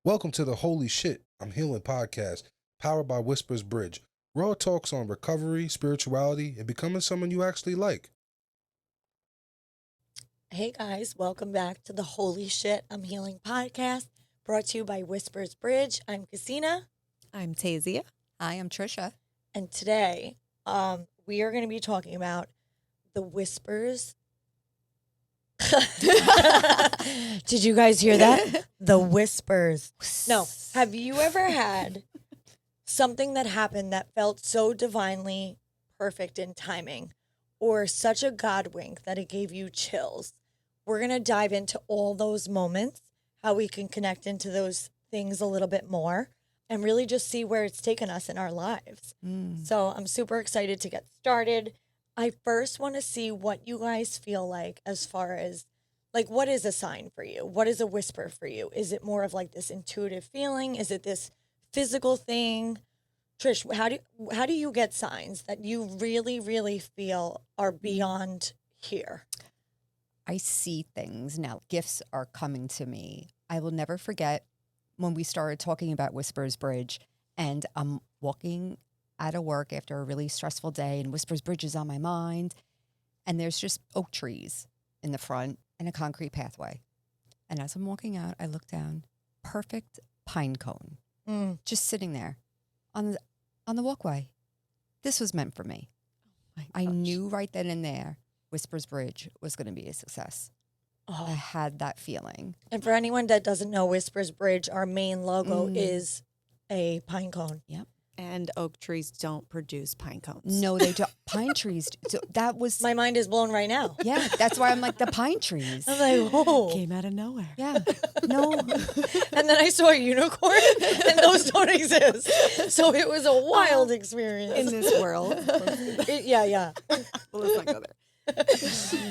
Welcome to the Holy Shit, I'm Healing podcast, powered by Whispers Bridge. Raw talks on recovery, spirituality, and becoming someone you actually like. Hey guys, welcome back to the Holy Shit, I'm Healing podcast, brought to you by Whispers Bridge. I'm Casina. I'm Tazia. Hi, I'm Trisha. And today, we are going to be talking about the whispers. Did you guys hear that? The whispers. No. Have you ever had something that happened that felt so divinely perfect in timing, or such a God wink that it gave you chills? We're going to dive into all those moments, how we can connect into those things a little bit more, and really just see where it's taken us in our lives. So I'm super excited to get started. I first want to see what you guys feel like as far as, like, what is a sign for you? What is a whisper for you? Is it more of like this intuitive feeling? Is it this physical thing? Trish, how do you get signs that you really, really feel are beyond here? I see things now. Gifts are coming to me. I will never forget when we started talking about Whispers Bridge, and I'm walking out of work after a really stressful day, and Whispers Bridge is on my mind, and there's just oak trees in the front and a concrete pathway. And as I'm walking out, I look down, perfect pine cone, just sitting there on the walkway. This was meant for me. I knew right then and there Whispers Bridge was going to be a success. I had that feeling. And for anyone that doesn't know Whispers Bridge, our main logo is a pine cone. Yep. And oak trees don't produce pine cones. No, they don't. Pine trees. So that was My mind is blown right now. yeah. That's why I'm like the pine trees. I'm like, oh. Came out of nowhere. Yeah. No. And then I saw a unicorn, and those don't exist. So it was a wild experience. In this world. Yeah. Well, let's not go there.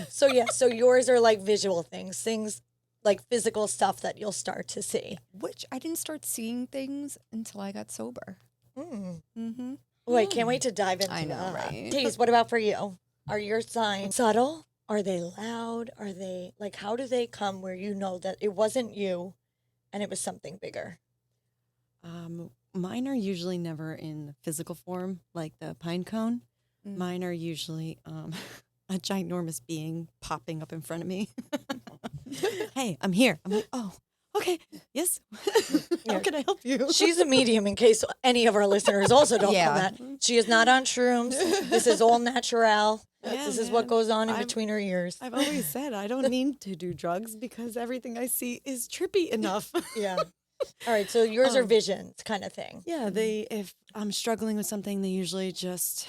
So yours are like visual things like physical stuff that you'll start to see. Which I didn't start seeing things until I got sober. Mm-hmm. Wait, can't wait to dive into I know, that. right? Tease, what about for you? Are your signs subtle? Are they loud? Are they like, how do they come where you know that it wasn't you and it was something bigger? Mine are usually never in physical form, like the pine cone. Mine are usually a ginormous being popping up in front of me. Hey, I'm here. I'm like, oh, okay, yes. How can I help you? She's a medium, in case any of our listeners also don't know that. She is not on shrooms. This is all natural. Yeah, This is what man. goes on in I'm- between her ears. I've always said I don't need to do drugs because everything I see is trippy enough. Yeah. All right. So yours are visions kind of thing. Yeah, if I'm struggling with something, they usually just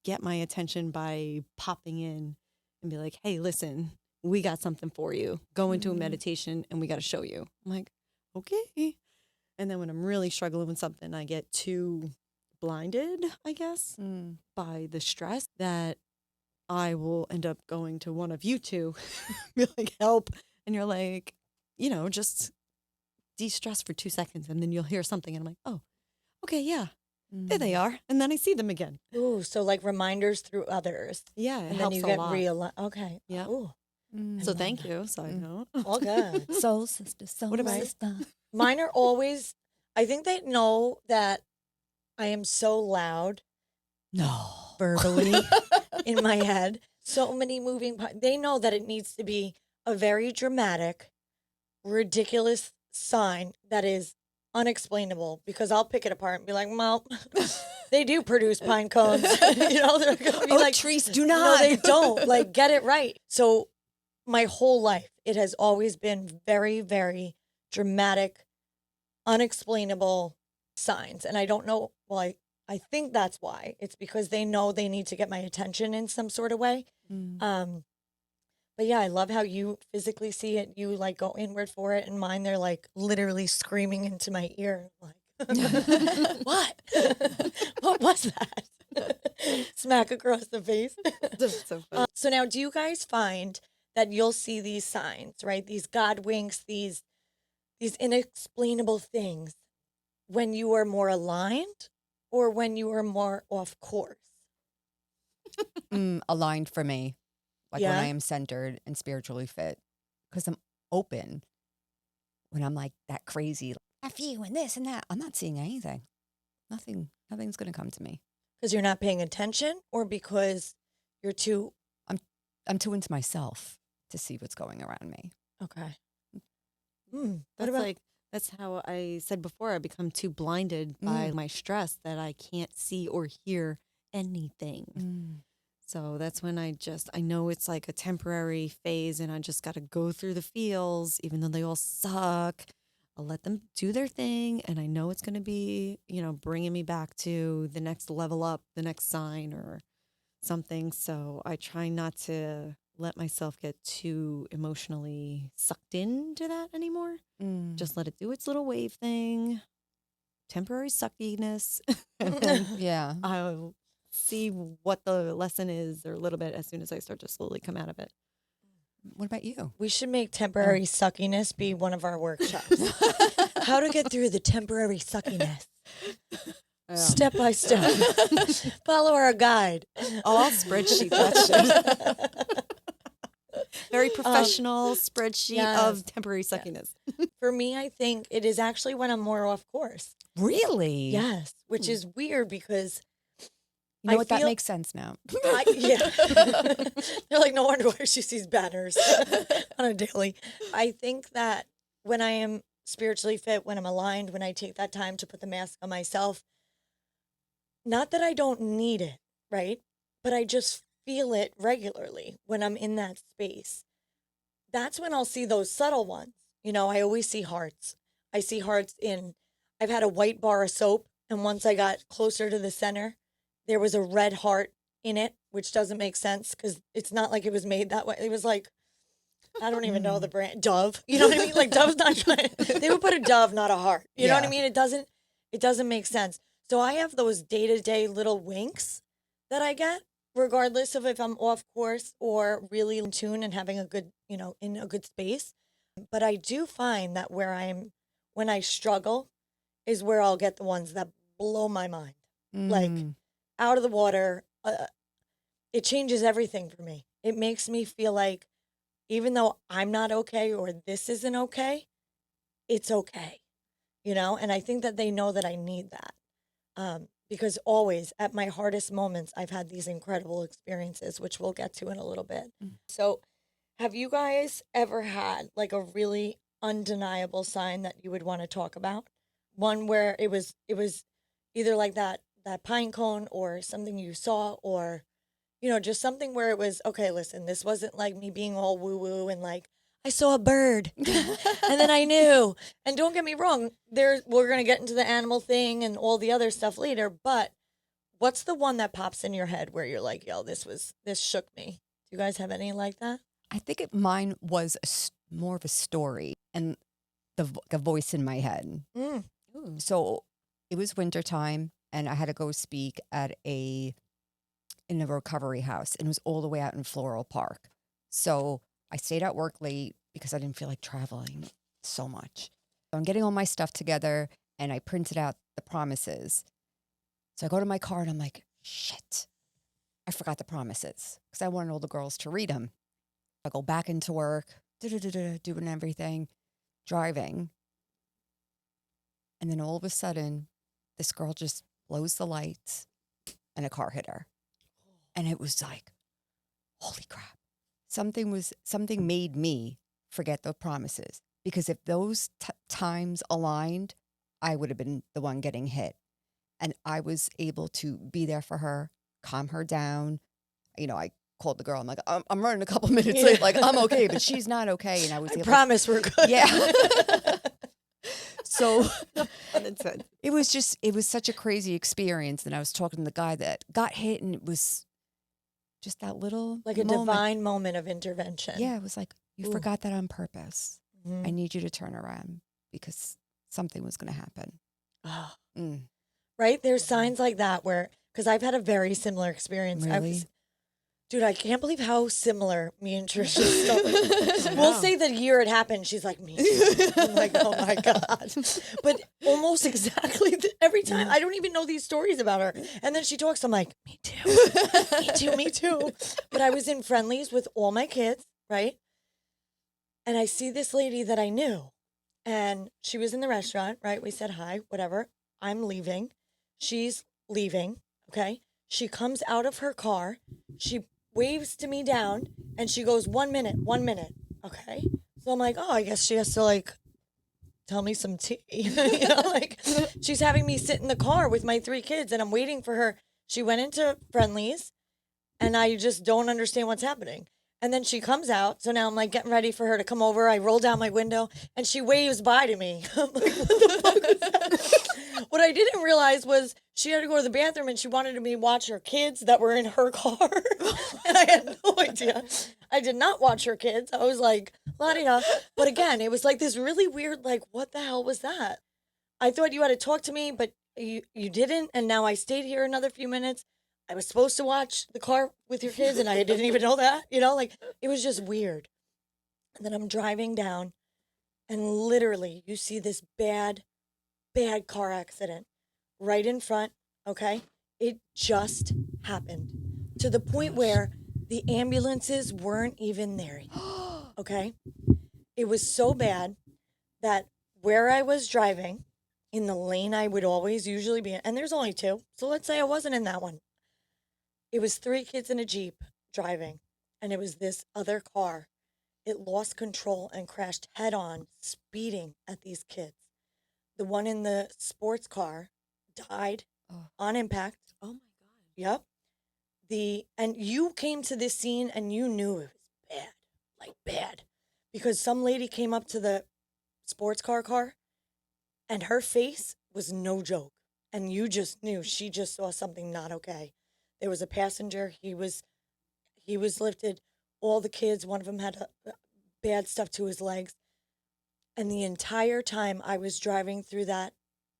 get my attention by popping in and be like, hey, listen, we got something for you. Go into a meditation and we got to show you. I'm like, okay. And then when I'm really struggling with something, I get too blinded, I guess, by the stress that I will end up going to one of you two, be like, help. And you're like, just de-stress for 2 seconds. And then you'll hear something and I'm like, oh, okay, yeah. There they are. And then I see them again. Ooh, so like reminders through others. Yeah, it And then helps you a get lot. real. Okay. Yeah. Ooh, So thank you. Side note. all good. Soul sister, soul What about- sister. Mine are always, I think they know that I am so loud No. verbally in my head. So many moving parts. They know that it needs to be a very dramatic, ridiculous sign that is unexplainable, because I'll pick it apart and be like, well, they do produce pine cones. They're going to be Oak like, trees do no, not. they don't. Like, get it right. So my whole life, it has always been very, very dramatic, unexplainable signs. And I don't know, well, I think that's why. It's because they know they need to get my attention in some sort of way. But yeah, I love how you physically see it. You like go inward for it. And mine, they're like literally screaming into my ear. Like, what? What was that? Smack across the face. So funny. So now, do you guys find that you'll see these signs, right? These God winks, these inexplainable things, when you are more aligned or when you are more off course? Aligned for me. Like when Yeah? I am centered and spiritually fit. Because I'm open. When I'm like that crazy, F you and this and that. I'm not seeing anything. Nothing's going to come to me. Because you're not paying attention, or because you're too I'm too into myself to see what's going around me. okay. That's What about like that's how I said before. I become too blinded by my stress that I can't see or hear anything. So that's when I know it's like a temporary phase, and I just got to go through the feels, even though they all suck. I'll let them do their thing, and I know it's going to be, bringing me back to the next level up, the next sign or something. So I try not to let myself get too emotionally sucked into that anymore. Just let it do its little wave thing, temporary suckiness, and then Yeah. I'll see what the lesson is, or a little bit, as soon as I start to slowly come out of it. What about you? we should make temporary suckiness be one of our workshops? How to get through the temporary suckiness. Step by step. Follow our guide. Oh, I'll spreadsheet that shit. Very professional spreadsheet of yes. temporary suckiness. For me, I think it is actually when I'm more off course. Really? Yes, which is weird because You know I what? That feel- makes sense now. yeah. They're like, no wonder why she sees banners on a daily. I think that when I am spiritually fit, when I'm aligned, when I take that time to put the mask on myself, not that I don't need it, right? But I just feel it regularly when I'm in that space. That's when I'll see those subtle ones. I always see hearts. I see hearts I've had a white bar of soap, and once I got closer to the center, there was a red heart in it, which doesn't make sense because it's not like it was made that way. It was like, I don't even know the brand, Dove. You know what I mean? Like Dove's not trying. They would put a dove, not a heart. You know what I Yeah. mean? It doesn't make sense. So I have those day-to-day little winks that I get, regardless of if I'm off course or really in tune and having a good, in a good space. But I do find that when I struggle is where I'll get the ones that blow my mind. Like out of the water. It changes everything for me. It makes me feel like even though I'm not okay or this isn't okay, it's okay, And I think that they know that I need that because always at my hardest moments, I've had these incredible experiences, which we'll get to in a little bit. So have you guys ever had like a really undeniable sign that you would want to talk about? One where it was either like that pine cone or something you saw, or just something where it was, okay, listen, this wasn't like me being all woo woo and like, I saw a bird and then I knew. And don't get me wrong, we're going to get into the animal thing and all the other stuff later. But what's the one that pops in your head where you're like, yo, this shook me? Do you guys have any like that? I think mine was more of a story and the voice in my head. So it was wintertime and I had to go speak in a recovery house, and it was all the way out in Floral Park. So I stayed at work late because I didn't feel like traveling so much. So I'm getting all my stuff together and I printed out the promises. So I go to my car and I'm like, shit, I forgot the promises because I wanted all the girls to read them. I go back into work, doing everything, driving. And then all of a sudden, this girl just blows the lights and a car hit her. And it was like, holy crap. Something made me forget the promises. Because if those times aligned, I would have been the one getting hit. And I was able to be there for her, calm her down. I called the girl. I'm like, I'm running a couple minutes late. Like, I'm okay, but she's not okay. And I promise we're good. Yeah. So it was such a crazy experience. And I was talking to the guy that got hit, and it was just that little like a moment. divine moment of intervention. Yeah, it was like, you Ooh. forgot that on purpose. Mhm. I need you to turn around because something was going to happen. Oh. Mm. Right? There's signs like that where, because I've had a very similar experience. Really? Dude, I can't believe how similar me and Trisha's stuff. We'll say the year it happened. She's like, me too. I'm like, oh my God. But almost exactly every time. I don't even know these stories about her. And then she talks, I'm like, me too. Me too, me too. But I was in Friendlies with all my kids, right? And I see this lady that I knew. And she was in the restaurant, right? We said hi, whatever. I'm leaving. She's leaving. Okay. She comes out of her car. She waves to me down and she goes, 1 minute, 1 minute. Okay. So I'm like, oh, I guess she has to like tell me some tea. Like she's having me sit in the car with my 3 kids and I'm waiting for her. She went into Friendlies and I just don't understand what's happening. And then she comes out. So now I'm like getting ready for her to come over. I roll down my window and she waves bye to me. I'm like, what the fuck was that? What I didn't realize was she had to go to the bathroom and she wanted me to watch her kids that were in her car. And I had no idea. I did not watch her kids. I was like, la di da. But again, it was like this really weird, like, what the hell was that? I thought you had to talk to me, but you didn't. And now I stayed here another few minutes. I was supposed to watch the car with your kids and I didn't even know that, like it was just weird. And then I'm driving down and literally you see this bad, bad car accident right in front. Okay. It just happened to the point where the ambulances weren't even there yet. Okay. It was so bad that where I was driving in the lane I would always usually be in, and there's only 2. So let's say I wasn't in that one. It was 3 kids in a Jeep driving, and it was this other car. It lost control and crashed head on, speeding at these kids. The one in the sports car died on impact. Oh my God. Yep. And you came to this scene and you knew it was bad, like bad, because some lady came up to the sports car and her face was no joke. And you just knew she just saw something not okay. There was a passenger. He was lifted. All the kids, one of them had bad stuff to his legs. And the entire time I was driving through that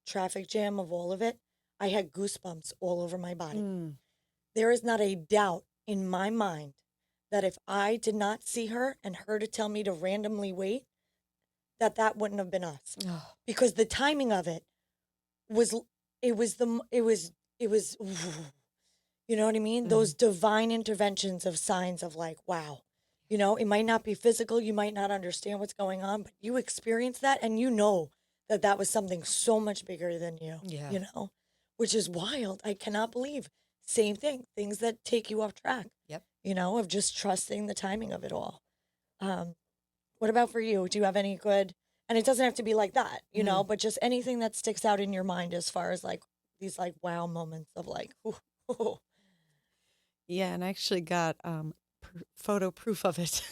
traffic jam of all of it, I had goosebumps all over my body. There is not a doubt in my mind that if I did not see her and her to tell me to randomly wait, that wouldn't have been us. Because the timing of it was, you know what I mean? Those divine interventions of signs of like, wow, it might not be physical. You might not understand what's going on, but you experience that and you know that was something so much bigger than you, which is wild. I cannot believe. Same thing, things that take you off track. Yep. Of just trusting the timing of it all. What about for you? Do you have any good, and it doesn't have to be like that, but just anything that sticks out in your mind as far as like these like wow moments of like, ooh. Yeah, and I actually got photo proof of it.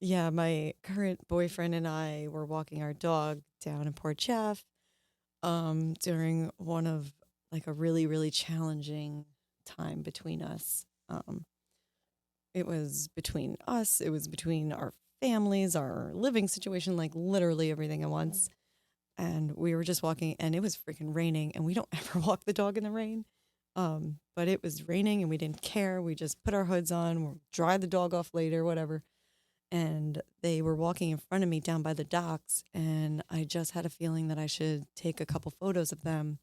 Yeah, my current boyfriend and I were walking our dog down in Port Jeff during one of like a really, really challenging time between us. It was between us, it was between our families, our living situation, like literally everything at once. And we were just walking and it was freaking raining and we don't ever walk the dog in the rain. But it was raining and we didn't care. We just put our hoods on, we'll dry the dog off later, whatever. And they were walking in front of me down by the docks. And I just had a feeling that I should take a couple photos of them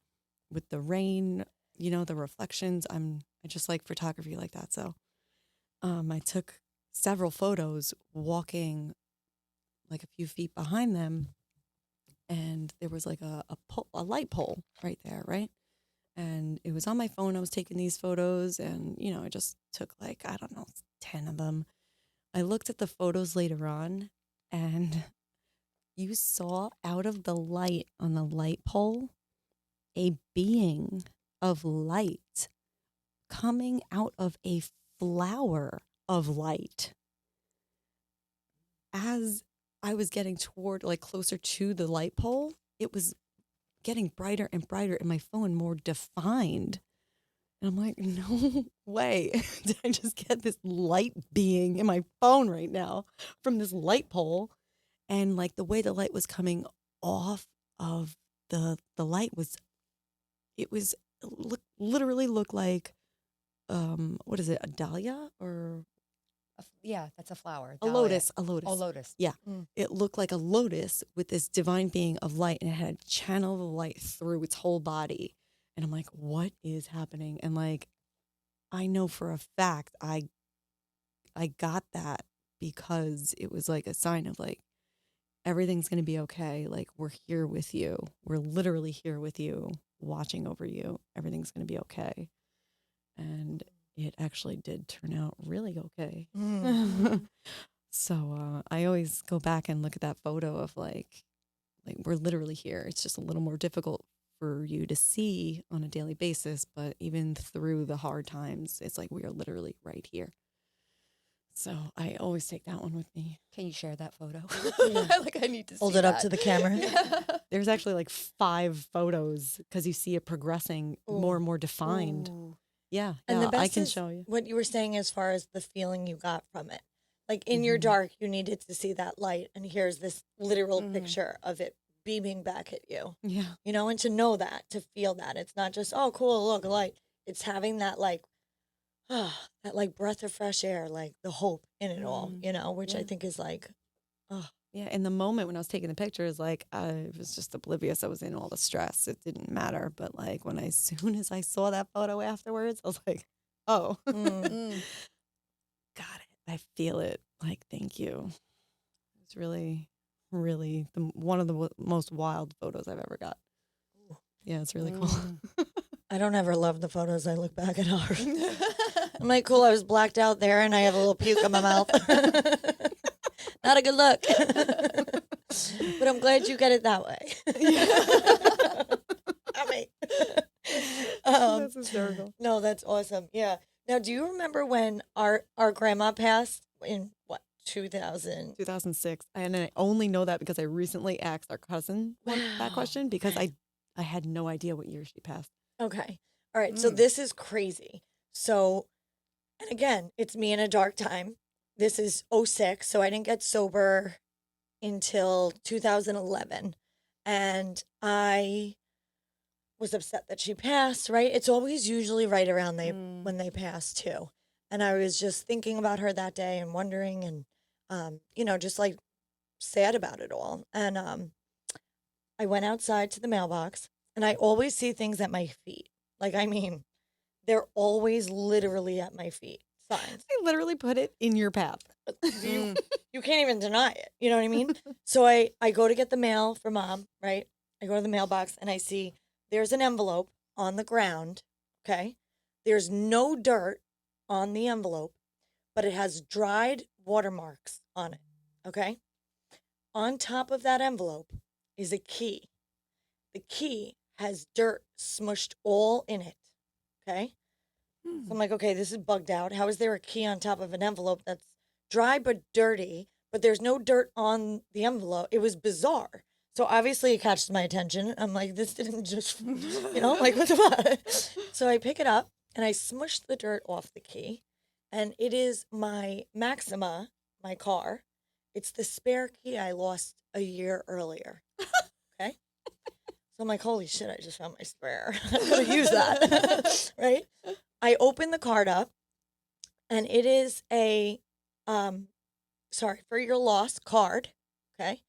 with the rain, the reflections. I just like photography like that. So I took several photos walking like a few feet behind them. And there was like a light pole right there, right? And it was on my phone. I was taking these photos and, I just took like, I don't know, 10 of them. I looked at the photos later on and you saw out of the light on the light pole, a being of light coming out of a flower of light. As I was getting toward like closer to the light pole, it was getting brighter and brighter and my phone more defined. And I'm like, no way. Did I just get this light being in my phone right now from this light pole? And like the way the light was coming off of the light was, literally looked like, what is it? A dahlia or Yeah, that's a flower. a Dahlia. lotus? A lotus. Oh, lotus. Yeah. It looked like a lotus with this divine being of light and it had a channel of light through its whole body. And I'm like, what is happening? And like, I know for a fact I got that because it was like a sign of like, everything's going to be okay. Like, we're here with you. We're literally here with you, watching over you. Everything's going to be okay. And it actually did turn out really okay. So I always go back and look at that photo of like we're literally here. It's just a little more difficult for you to see on a daily basis, but even through the hard times, it's like we are literally right here. So I always take that one with me. Can you share that photo? Yeah. Like, I need to Hold see it up that. to the camera. There's actually like 5 photos because you see it progressing more and more defined. Ooh. Yeah, And the best I can is show you. what you were saying as far as the feeling you got from it. Like in your dark, you needed to see that light, and here's this literal picture of it beaming back at you. Yeah. You know, and to know that, to feel that, it's not just, oh, cool, look, a light. It's having that like, that like breath of fresh air, like the hope in it all, you know, which I Yeah. think is like, oh, Yeah, in the moment when I was taking the pictures, like I was just oblivious. I was in all the stress. It didn't matter. But like as soon as I saw that photo afterwards, I was like, oh, Mm. got it. I feel it. Like, thank you. It's really, really one of the most wild photos I've ever got. Yeah, it's really cool. I don't ever love the photos I look back at ours. I'm like, cool, I was blacked out there and I have a little puke in my mouth. Not a good look. But I'm glad you get it that way. I mean, That's hysterical. no, that's awesome. Yeah. Now, do you remember when our grandma passed in what, 2000? 2006. And I only know that because I recently asked our cousin that Wow. question because I had no idea what year she passed. Okay. All right. So this is crazy. So, and again, it's me in a dark time. This is 06. So I didn't get sober until 2011. And I was upset that she passed, right? It's always usually right around when they pass too. And I was just thinking about her that day and wondering and, just like sad about it all. And I went outside to the mailbox and I always see things at my feet. Like, I mean, they're always literally at my feet. Signs. I literally put it in your path. You can't even deny it. You know what I mean? So I go to get the mail for mom, right? I go to the mailbox and I see there's an envelope on the ground. Okay. There's no dirt on the envelope, but it has dried watermarks on it. Okay. On top of that envelope is a key. The key has dirt smushed all in it. Okay. So I'm like, okay, this is bugged out. How is there a key on top of an envelope that's dry but dirty, but there's no dirt on the envelope? It was bizarre. So obviously it catches my attention. I'm like, this didn't just, like what the fuck? So I pick it up and I smush the dirt off the key. And it is my Maxima, my car. It's the spare key I lost a year earlier. Okay. So I'm like, holy shit, I just found my spare. I'm going to use that. Right? I open the card up and it is a, sorry for your loss card. Okay.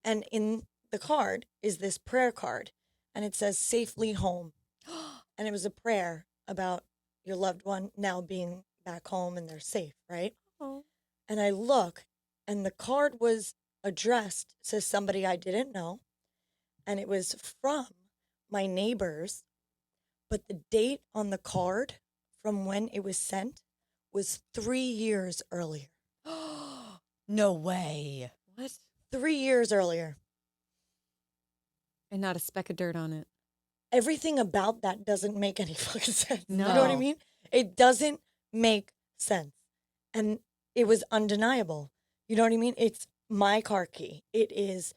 And in the card is this prayer card and it says safely home. And it was a prayer about your loved one now being back home and they're safe. Right. Oh. And I look and the card was addressed to somebody I didn't know. And it was from my neighbors. But the date on the card from when it was sent was 3 years earlier. No way. What? 3 years earlier. And not a speck of dirt on it. Everything about that doesn't make any fucking sense. No. You know what I mean? It doesn't make sense. And it was undeniable. You know what I mean? It's my car key. It is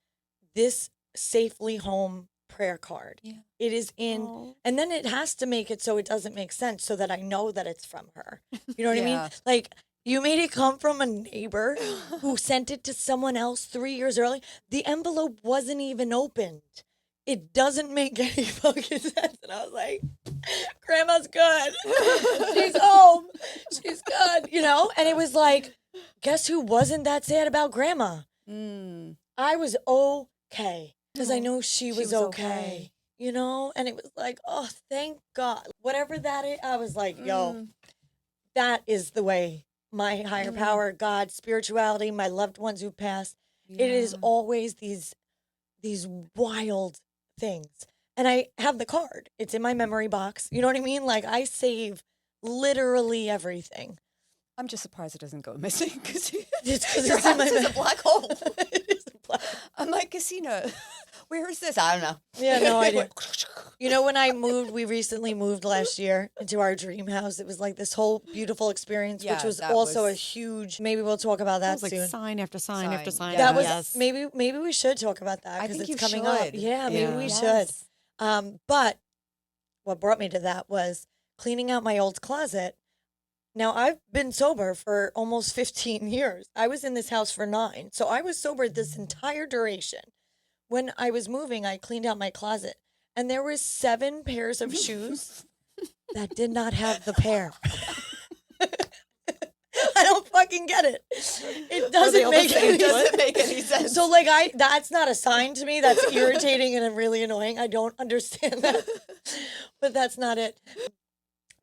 this safely home prayer card. Yeah. It is in, Oh. and then it has to make it so it doesn't make sense so that I know that it's from her. You know what I mean? Yeah. Like, you made it come from a neighbor who sent it to someone else 3 years early. The envelope wasn't even opened. It doesn't make any fucking sense. And I was like, Grandma's good. She's home. She's good, And it was like, guess who wasn't that sad about Grandma? I was okay because I know she was okay. And it was like, oh, thank God. Whatever that is, I was like, yo, that is the way my higher power, God, spirituality, my loved ones who passed, It is Yeah. always these wild things. And I have the card. It's in my memory box. You know what I mean? Like I save literally everything. I'm just surprised it doesn't go missing because It's 'cause your it's in my house is a mem- black hole. It is a black- I'm like, Casino, where is this? I don't know. Yeah, no idea. You know, when we recently moved last year into our dream house. It was like this whole beautiful experience, which Yeah, was that also a was- huge, maybe we'll talk about That that was like soon. sign after sign after Sign, sign. yeah. That was yes. maybe we should talk about that I because think it's you coming up. should. Yeah, maybe Yeah. we should. Yes. But what brought me to that was cleaning out my old closet. Now, I've been sober for almost 15 years. I was in this house for 9. So I was sober this entire duration. When I was moving, I cleaned out my closet and there was 7 pairs of shoes that did not have the pair. I don't fucking get it. It doesn't all the make same? any It doesn't sense. make any sense. So like that's not a sign to me. That's irritating and really annoying. I don't understand that. But that's not it.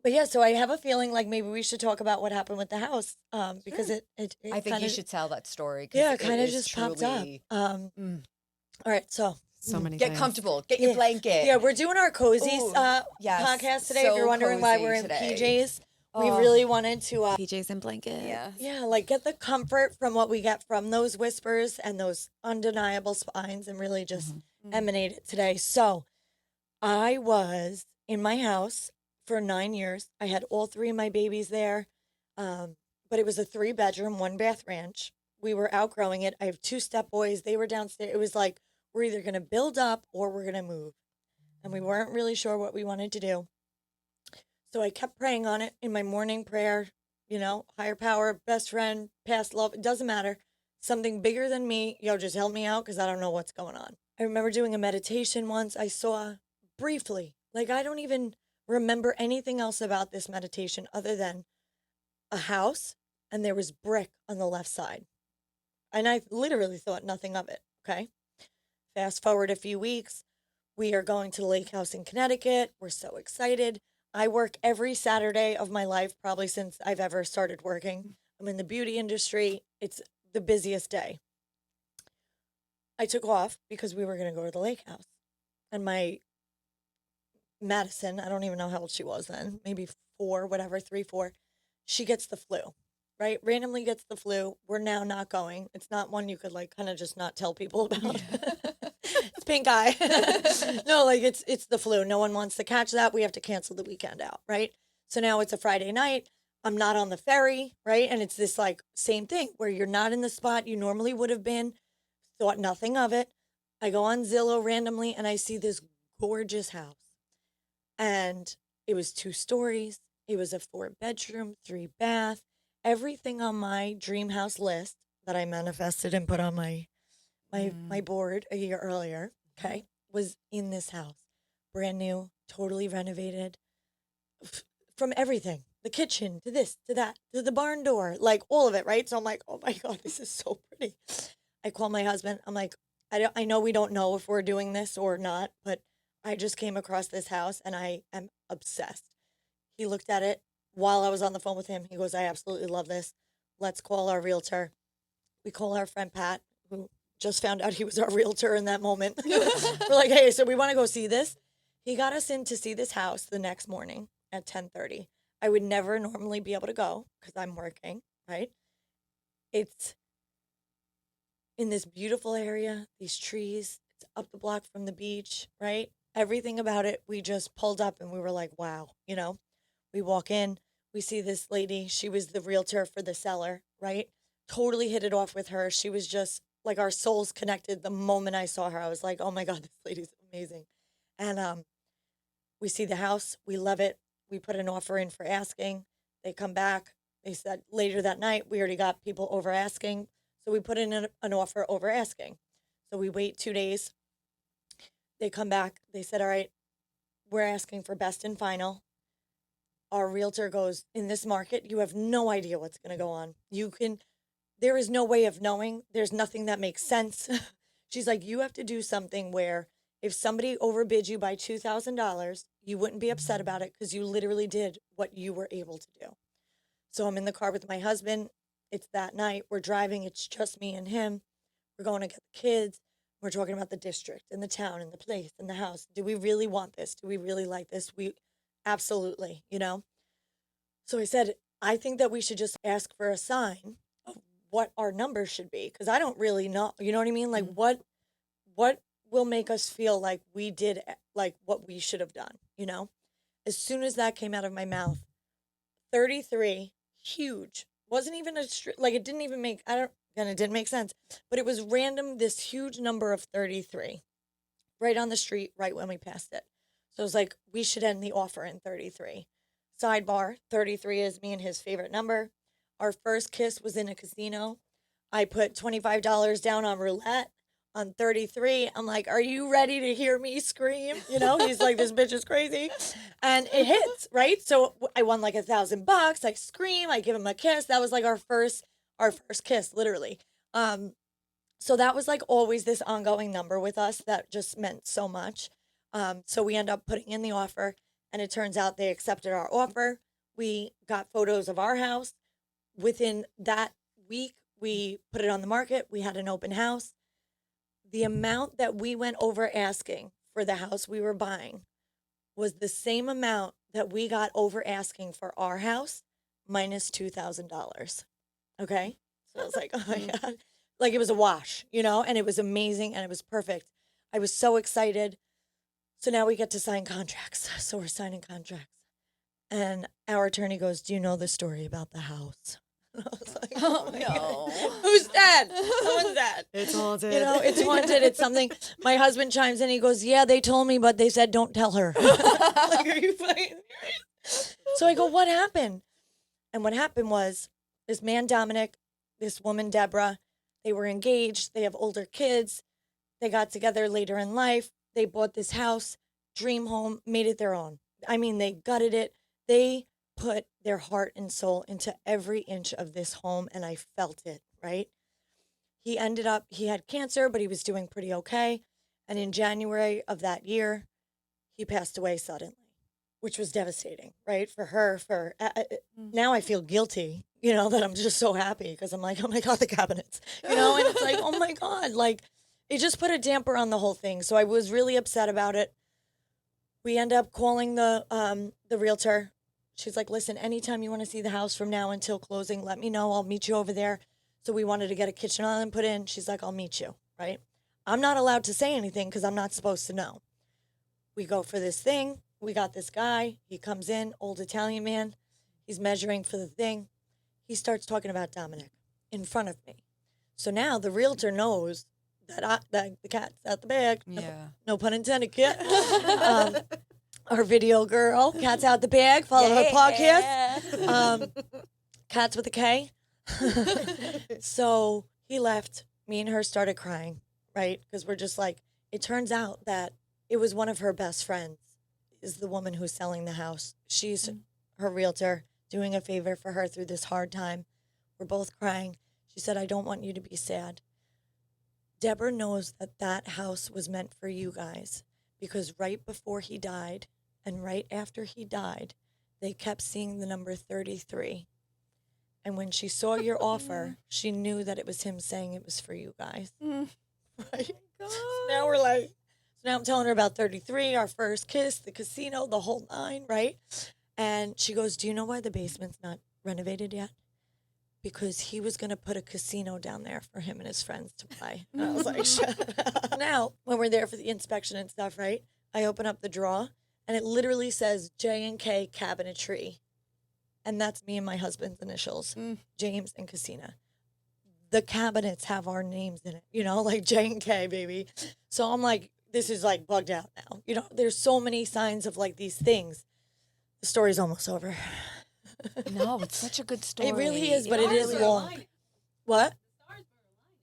But yeah, so I have a feeling like maybe we should talk about what happened with the house. Because it I think kinda, you should tell that story. 'Cause Yeah, it kind of is just popped up. truly- All right, so So many Get things. comfortable. Get your Yeah. blanket. yeah, we're doing our cozy Ooh, yes. podcast today. If So you're wondering why cozy we're in today. PJs, we Oh. really wanted to PJs and blanket. yeah, like get the comfort from what we get from those whispers and those undeniable spines and really just emanate it today. So I was in my house for 9 years. I had all 3 of my babies there. But it was a 3-bedroom, 1-bath ranch. We were outgrowing it. I have 2 step boys. They were downstairs. It was like, we're either going to build up or we're going to move. And we weren't really sure what we wanted to do. So I kept praying on it in my morning prayer, higher power, best friend, past love, it doesn't matter. Something bigger than me, just help me out because I don't know what's going on. I remember doing a meditation once. I saw briefly, like I don't even remember anything else about this meditation other than a house and there was brick on the left side. And I literally thought nothing of it, okay? Fast forward a few weeks, we are going to the lake house in Connecticut. We're so excited. I work every Saturday of my life, probably since I've ever started working. I'm in the beauty industry. It's the busiest day. I took off because we were going to go to the lake house. And my Madison, I don't even know how old she was then, maybe 4, whatever, 3, 4, she gets the flu, right? Randomly gets the flu. We're now not going. It's not one you could like kind of just not tell people about. It's pink eye. No, like it's the flu. No one wants to catch that. We have to cancel the weekend out, right? So now it's a Friday night. I'm not on the ferry, right? And it's this like same thing where you're not in the spot you normally would have been, thought nothing of it. I go on Zillow randomly and I see this gorgeous house. And it was 2 stories. It was a 4-bedroom, 3-bath, everything on my dream house list that I manifested and put on my board a year earlier, okay, was in this house. Brand new, totally renovated from everything. The kitchen to this, to that, to the barn door, like all of it, right? So I'm like, oh my God, this is so pretty. I call my husband. I'm like, I know we don't know if we're doing this or not, but I just came across this house and I am obsessed. He looked at it while I was on the phone with him. He goes, I absolutely love this. Let's call our realtor. We call our friend Pat, who just found out he was our realtor in that moment. We're like, hey, so we want to go see this. He got us in to see this house the next morning at 10:30. I would never normally be able to go because I'm working, right? It's in this beautiful area, these trees. It's up the block from the beach, right? Everything about it, we just pulled up and we were like, wow, We walk in, we see this lady. She was the realtor for the seller, right? Totally hit it off with her. She was just like our souls connected the moment I saw her. I was like, oh my God, this lady's amazing. And we see the house. We love it. We put an offer in for asking. They come back. They said later that night, we already got people over asking. So we put in an offer over asking. So we wait 2 days. They come back. They said, all right, we're asking for best and final. Our realtor goes, in this market, you have no idea what's going to go on. There is no way of knowing. There's nothing that makes sense. She's like, you have to do something where if somebody overbid you by $2,000, you wouldn't be upset about it because you literally did what you were able to do. So I'm in the car with my husband. It's that night. We're driving. It's just me and him. We're going to get the kids. We're talking about the district and the town and the place and the house. Do we really want this? Do we really like this? We absolutely, you know? So I said, I think that we should just ask for a sign of what our numbers should be. Cause I don't really know, you know what I mean? Like what will make us feel like we did like what we should have done, you know? As soon as that came out of my mouth, 33, huge. Wasn't even like it didn't even make, and it didn't make sense, but it was random, this huge number of 33 right on the street, right when we passed it. So it was like, we should end the offer in 33. Sidebar, 33 is me and his favorite number. Our first kiss was in a casino. I put $25 down on roulette on 33. I'm like, are you ready to hear me scream? You know, he's like, this bitch is crazy. And it hits, right? So I won like $1,000. I scream, I give him a kiss. That was like our first kiss, literally. So that was like always this ongoing number with us that just meant so much. So we end up putting in the offer, and it turns out they accepted our offer. We got photos of our house. Within that week, we put it on the market. We had an open house. The amount that we went over asking for the house we were buying was the same amount that we got over asking for our house minus $2,000. Okay. So I was like, oh my God. Like it was a wash, you know, and it was amazing and it was perfect. I was so excited. So now we get to sign contracts. So we're signing contracts. And our attorney goes, do you know the story about the house? And I was like, oh my God. Who's that? Someone's that. It's haunted. You know, it's haunted. It's something. My husband chimes in. He goes, yeah, they told me, but they said, don't tell her. Like, are you fucking serious? So I go, what happened? And what happened was this man, Dominic, this woman, Deborah, they were engaged. They have older kids. They got together later in life. They bought this house, dream home, made it their own. I mean, they gutted it. They put their heart and soul into every inch of this home, and I felt it, right? He had cancer, but he was doing pretty okay. And in January of that year, he passed away suddenly, which was devastating, right? For her, now I feel guilty, you know, that I'm just so happy because I'm like, oh my God, the cabinets, you know, and it's like, oh my God, like it just put a damper on the whole thing. So I was really upset about it. We end up calling the realtor. She's like, listen, anytime you want to see the house from now until closing, let me know. I'll meet you over there. So we wanted to get a kitchen island put in. She's like, I'll meet you, right? I'm not allowed to say anything because I'm not supposed to know. We go for this thing. We got this guy. He comes in, old Italian man. He's measuring for the thing. He starts talking about Dominic in front of me. So now the realtor knows that the cat's out the bag. Yeah. No pun intended, kid. Our video girl, cat's out the bag. Follow her podcast. Cats with a K. So he left. Me and her started crying, right? Because we're just like, it turns out that it was one of her best friends is the woman who's selling the house. She's her realtor, doing a favor for her through this hard time. We're both crying. She said, I don't want you to be sad. Deborah knows that that house was meant for you guys because right before he died and right after he died, they kept seeing the number 33. And when she saw your offer, she knew that it was him saying it was for you guys. Right? So now we're like, so now I'm telling her about 33, our first kiss, the casino, the whole nine, right? And she goes, do you know why the basement's not renovated yet? Because he was going to put a casino down there for him and his friends to play. And I was like, shut up. Now, when we're there for the inspection and stuff, right? I open up the drawer, and it literally says J&K Cabinetry. And that's me and my husband's initials, James and Casina. The cabinets have our names in it, you know, like J&K, baby. So I'm like, this is like bugged out now. You know, there's so many signs of like these things. The story's almost over. No, it's such a good story. It really is, but it is long. What?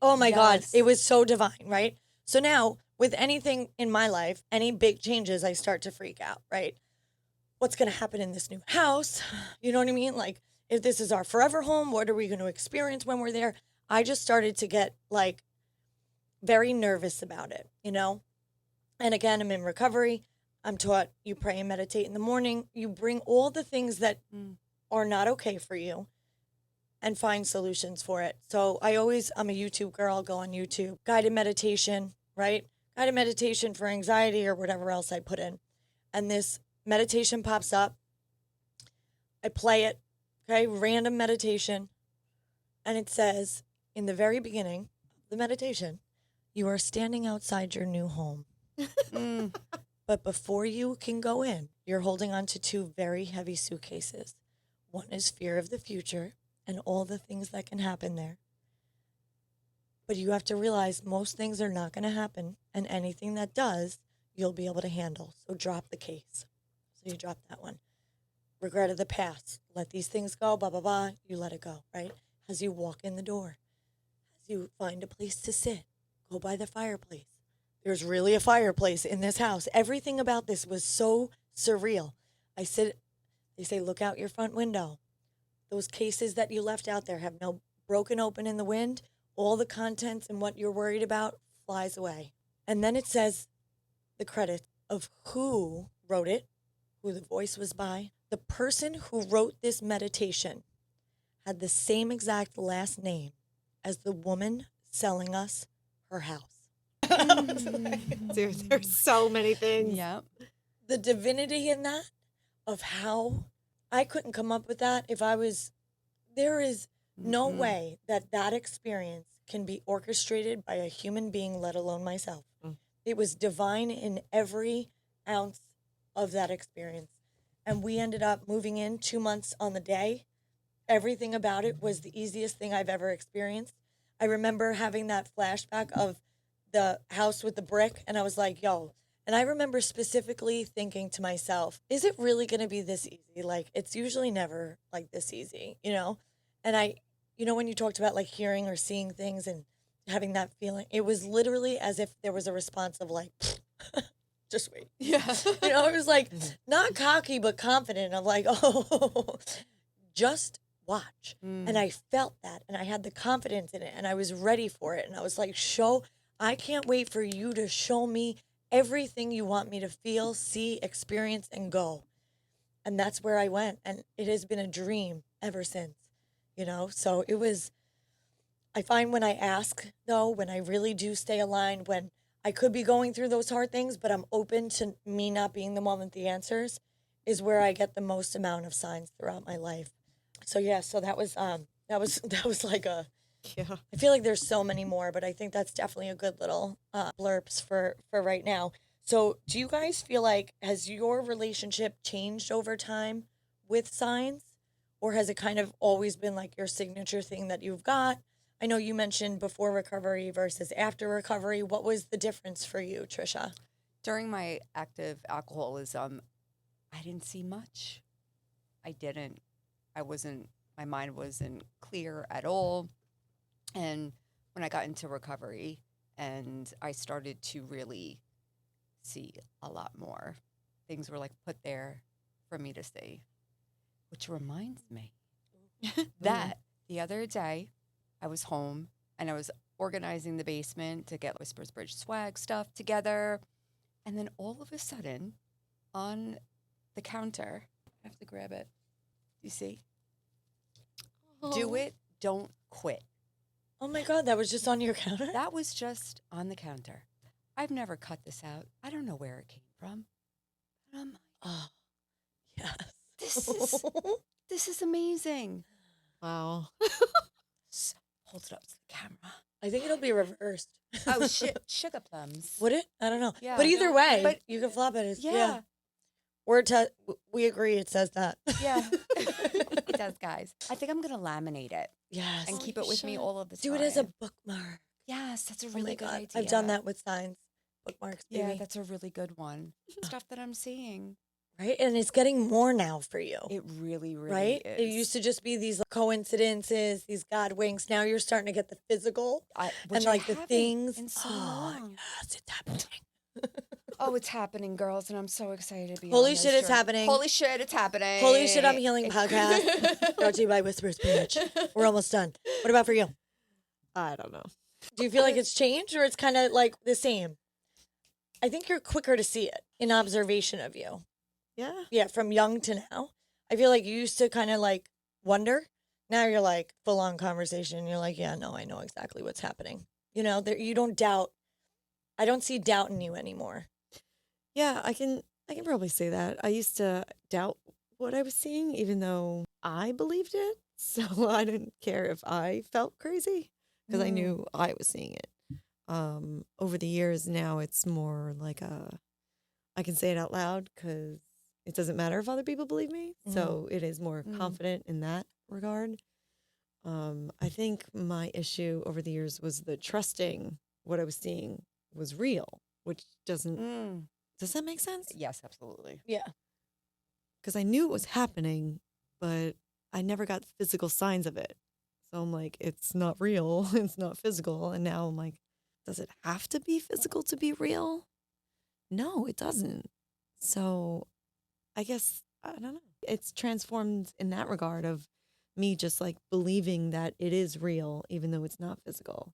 Oh my God. Yes. It was so divine, right? So now, with anything in my life, any big changes, I start to freak out, right? What's going to happen in this new house? You know what I mean? Like, if this is our forever home, what are we going to experience when we're there? I just started to get like very nervous about it, you know? And again, I'm in recovery. I'm taught you pray and meditate in the morning. You bring all the things that are not okay for you and find solutions for it. So I'm a YouTube girl, go on YouTube, guided meditation, right? Guided meditation for anxiety or whatever else I put in. And this meditation pops up. I play it, okay, random meditation. And it says in the very beginning of the meditation, you are standing outside your new home. But before you can go in, you're holding on to 2 very heavy suitcases. One is fear of the future and all the things that can happen there. But you have to realize most things are not going to happen, and anything that does, you'll be able to handle. So drop the case. So you drop that one. Regret of the past. Let these things go, blah, blah, blah. You let it go, right? As you walk in the door, as you find a place to sit, go by the fireplace. There's really a fireplace in this house. Everything about this was so surreal. They say, look out your front window. Those cases that you left out there have no broken open in the wind. All the contents and what you're worried about flies away. And then it says the credit of who wrote it, who the voice was by. The person who wrote this meditation had the same exact last name as the woman selling us her house. There's so many things. Yep. The divinity in that of how I couldn't come up with that if I was, there is no way that experience can be orchestrated by a human being, let alone myself. It was divine in every ounce of that experience. And we ended up moving in 2 months on the day. Everything about it was the easiest thing I've ever experienced. I remember having that flashback of the house with the brick, and I was like, yo. And I remember specifically thinking to myself, is it really going to be this easy? Like, it's usually never like this easy, you know? And when you talked about like hearing or seeing things and having that feeling, it was literally as if there was a response of like, just wait. Yeah. It was like not cocky, but confident of like, oh, just watch. And I felt that, and I had the confidence in it, and I was ready for it. And I was like, I can't wait for you to show me everything you want me to feel, see, experience, and go. And that's where I went. And it has been a dream ever since, So I find when I ask, though, when I really do stay aligned, when I could be going through those hard things, but I'm open to me not being the one with the answers, is where I get the most amount of signs throughout my life. So yeah, so that was like a, Yeah. I feel like there's so many more, but I think that's definitely a good little blurps for right now. So do you guys feel like, has your relationship changed over time with signs, or has it kind of always been like your signature thing that you've got? I know you mentioned before recovery versus after recovery. What was the difference for you, Trisha? During my active alcoholism, I didn't see much. My mind wasn't clear at all. And when I got into recovery and I started to really see a lot more, things were like put there for me to see. Which reminds me that the other day I was home and I was organizing the basement to get Whispers Bridge swag stuff together. And then all of a sudden on the counter, I have to grab it. You see? Do it, don't quit. Oh my God, that was just on your counter? That was just on the counter. I've never cut this out. I don't know where it came from. But I'm like, Oh, yes. this is amazing. Wow. Hold it up to the camera. I think it'll be reversed. Oh, sugar plums. Would it? I don't know. Yeah. But either way, But- you can flop it. Yeah. We agree it says that. Yeah. It does, guys. I think I'm going to laminate it Yes. and keep it with me all of the time. Do it as a bookmark. Yes, that's a Oh really my good God. idea. I've done that with signs. Bookmarks, baby. Yeah, that's a really good one. Stuff that I'm seeing. Right? And it's getting more now for you. It really, really Right? is. It used to just be these coincidences, these God winks. Now you're starting to get the physical which and I like the haven't things. in so Oh, long. yes, it's happening. Oh, it's happening, girls, and I'm so excited to be Holy on this shit, it's journey. happening. Holy shit, it's happening. Holy shit, I'm healing podcast. Brought to you by Whispers Bridge. We're almost done. What about for you? I don't know. Do you feel like it's changed or it's kind of like the same? I think you're quicker to see it in observation of you. Yeah. Yeah, from young to now. I feel like you used to kind of like wonder Now you're like full on conversation. You're like, yeah, no, I know exactly what's happening. You know, there, you don't doubt. I don't see doubt in you anymore. Yeah, I can probably say that. I used to doubt what I was seeing, even though I believed it. So I didn't care if I felt crazy because I knew I was seeing it. Over the years now, it's more like I can say it out loud because it doesn't matter if other people believe me. So it is more confident in that regard. I think my issue over the years was the trusting what I was seeing was real, which doesn't. Does that make sense? Yes, absolutely. Yeah. Because I knew it was happening, but I never got physical signs of it. So I'm like, it's not real. It's not physical. And now I'm like, does it have to be physical to be real? No, it doesn't. So I guess, I don't know. It's transformed in that regard of me just like believing that it is real, even though it's not physical.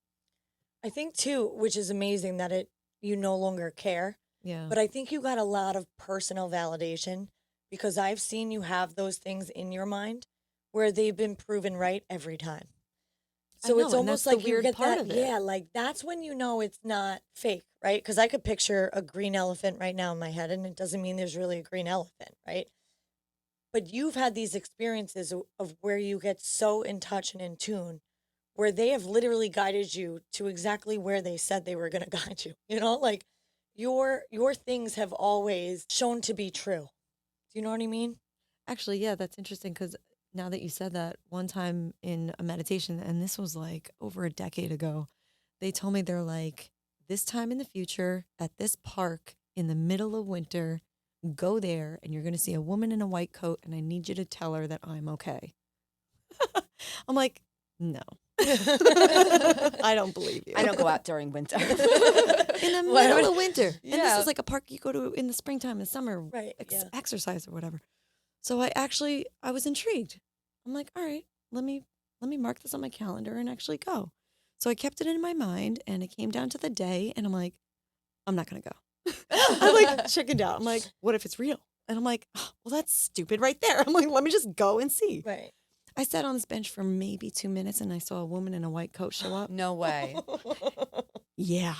I think too, which is amazing that you no longer care. Yeah. But I think you got a lot of personal validation because I've seen you have those things in your mind where they've been proven right every time. I So know, it's and almost that's the like you weird get part that. of it. Yeah, like that's when you know it's not fake, right? Because I could picture a green elephant right now in my head, and it doesn't mean there's really a green elephant, right? But you've had these experiences of where you get so in touch and in tune, where they have literally guided you to exactly where they said they were going to guide you. You know, like your things have always shown to be true. Do you know what I mean? Actually, yeah, that's interesting because now that you said that, one time in a meditation, and this was like over a decade ago, they told me they're like, this time in the future at this park in the middle of winter, go there and you're going to see a woman in a white coat, and I need you to tell her that I'm okay. I'm like, no. I don't believe you. I don't go out during winter. In the middle of winter. And this Yeah. is like a park you go to in the springtime and summer, Right, yeah. exercise or whatever. So I was intrigued. I'm like, all right, let me mark this on my calendar and actually go. So I kept it in my mind, and it came down to the day, and I'm like, I'm not gonna go. I like chickened out. I'm like, what if it's real? And I'm like, oh, well, that's stupid right there. I'm like, let me just go and see. Right. I sat on this bench for maybe 2 minutes, and I saw a woman in a white coat show up. No way. Yeah.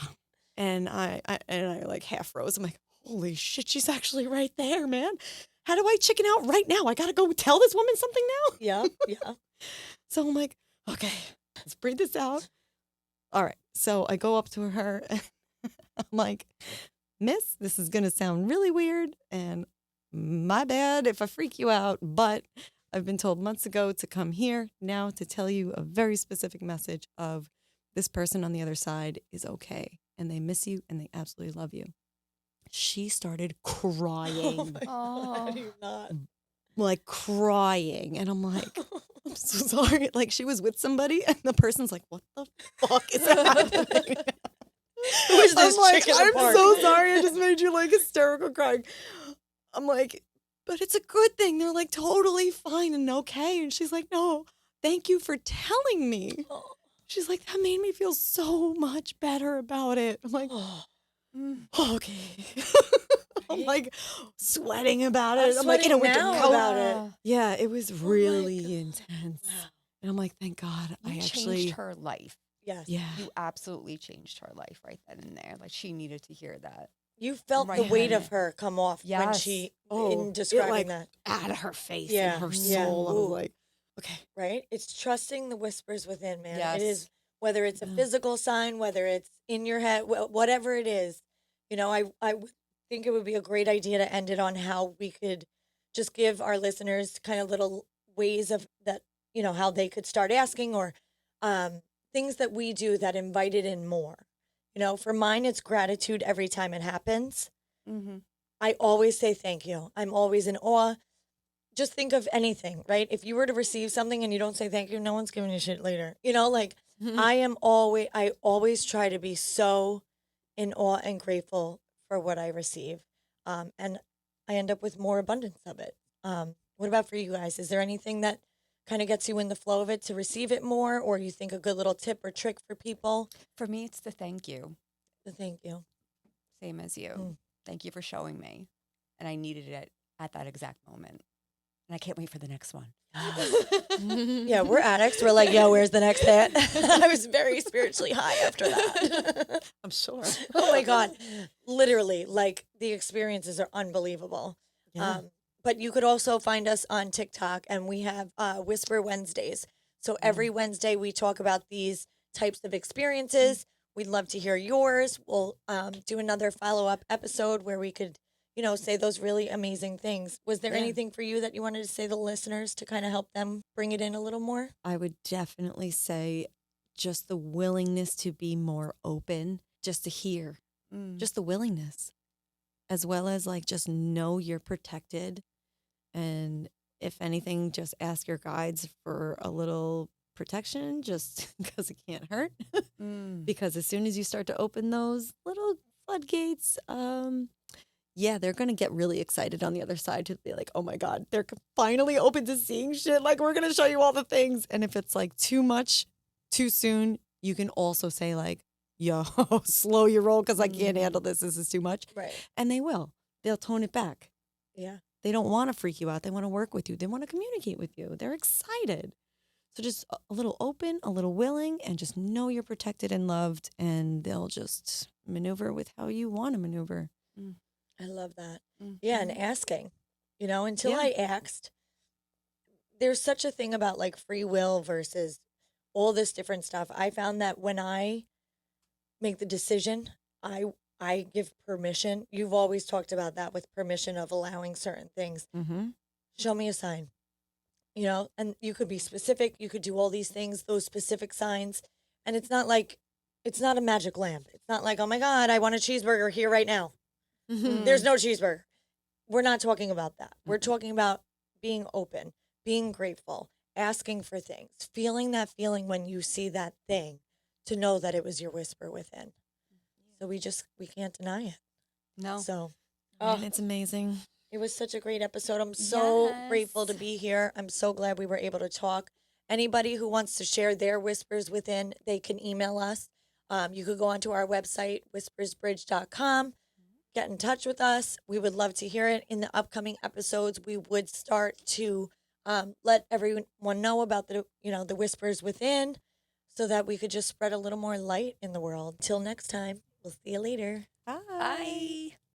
And I like half rose. I'm like, holy shit, she's actually right there, man. How do I chicken out right now? I gotta go tell this woman something now. Yeah, yeah. So I'm like, okay, let's breathe this out. All right. So I go up to her and I'm like, Miss, this is gonna sound really weird, and my bad if I freak you out, but I've been told months ago to come here now to tell you a very specific message of this person on the other side is okay, and they miss you and they absolutely love you. She started crying, How do you not? like crying. And I'm like, I'm so sorry. Like she was with somebody and the person's like, what the fuck is happening? Who is this I'm like, chick in the I'm park? so sorry. I just made you like hysterical crying. I'm like, but it's a good thing. They're like totally fine and okay. And she's like, no, thank you for telling me. She's like, that made me feel so much better about it. I'm like, okay. I'm like sweating about it. I'm like in a winter now coat. about it. Yeah, it was really intense. And I'm like, thank God You I changed actually. her life. Yes. Yeah. You absolutely changed her life right then and there. Like she needed to hear that. You felt Right the weight then. of her come off when Yes. she, Oh, in it, describing like, that, out of her face Yeah, and her yeah. soul. I was Ooh. like, okay. right? It's trusting the whispers within, man. Yes. It is, whether it's a physical sign, whether it's in your head, whatever it is. You know, I would think it would be a great idea to end it on how we could just give our listeners kind of little ways of that, you know, how they could start asking or things that we do that invite it in more. You know, for mine, it's gratitude every time it happens. Mm-hmm. I always say thank you. I'm always in awe. Just think of anything, right? If you were to receive something and you don't say thank you, no one's giving you shit later. You know, like I always try to be so in awe and grateful for what I receive. And I end up with more abundance of it. What about for you guys? Is there anything that kind of gets you in the flow of it to receive it more, or you think a good little tip or trick for people? For me, it's the thank you. The thank you. Same as you. Mm. Thank you for showing me. And I needed it at that exact moment. and I can't wait for the next one. Yeah, we're addicts. We're like, yo, where's the next hit? I was very spiritually high after that. I'm sure. Oh my God. Literally, like the experiences are unbelievable. Yeah. But you could also find us on TikTok, and we have Whisper Wednesdays. So every Wednesday we talk about these types of experiences. We'd love to hear yours. We'll do another follow-up episode where we could, say those really amazing things. Was there Yeah. anything for you that you wanted to say to the listeners to kind of help them bring it in a little more? I would definitely say just the willingness to be more open, just to hear, just the willingness, as well as like just know you're protected. And if anything, just ask your guides for a little protection just because it can't hurt. Because as soon as you start to open those little floodgates, they're going to get really excited on the other side to be like, oh my God, they're finally open to seeing shit. Like, we're going to show you all the things. And if it's like too much, too soon, you can also say like, yo, slow your roll because I can't handle this. This is too much. Right. And they will. They'll tone it back. Yeah. They don't want to freak you out. They want to work with you. They want to communicate with you. They're excited. So just a little open, a little willing, and just know you're protected and loved, and they'll just maneuver with how you want to maneuver. I love that. Mm. Yeah, and asking. Until Yeah. I asked, there's such a thing about like free will versus all this different stuff. I found that when I make the decision, I give permission. You've always talked about that with permission of allowing certain things. Mm-hmm. Show me a sign. And you could be specific. You could do all these things, those specific signs. And it's not a magic lamp. It's not like, oh my God, I want a cheeseburger here right now. There's no cheeseburger. We're not talking about that. We're talking about being open, being grateful, asking for things, feeling that feeling when you see that thing to know that it was your whisper within. So we can't deny it. No. So And it's amazing. it was such a great episode. I'm so Yes. grateful to be here. I'm so glad we were able to talk. Anybody who wants to share their whispers within, they can email us. You could go onto our website, whispersbridge.com. Get in touch with us. We would love to hear it. In the upcoming episodes, we would start to let everyone know about the whispers within, so that we could just spread a little more light in the world. Till next time, we'll see you later. Bye. Bye.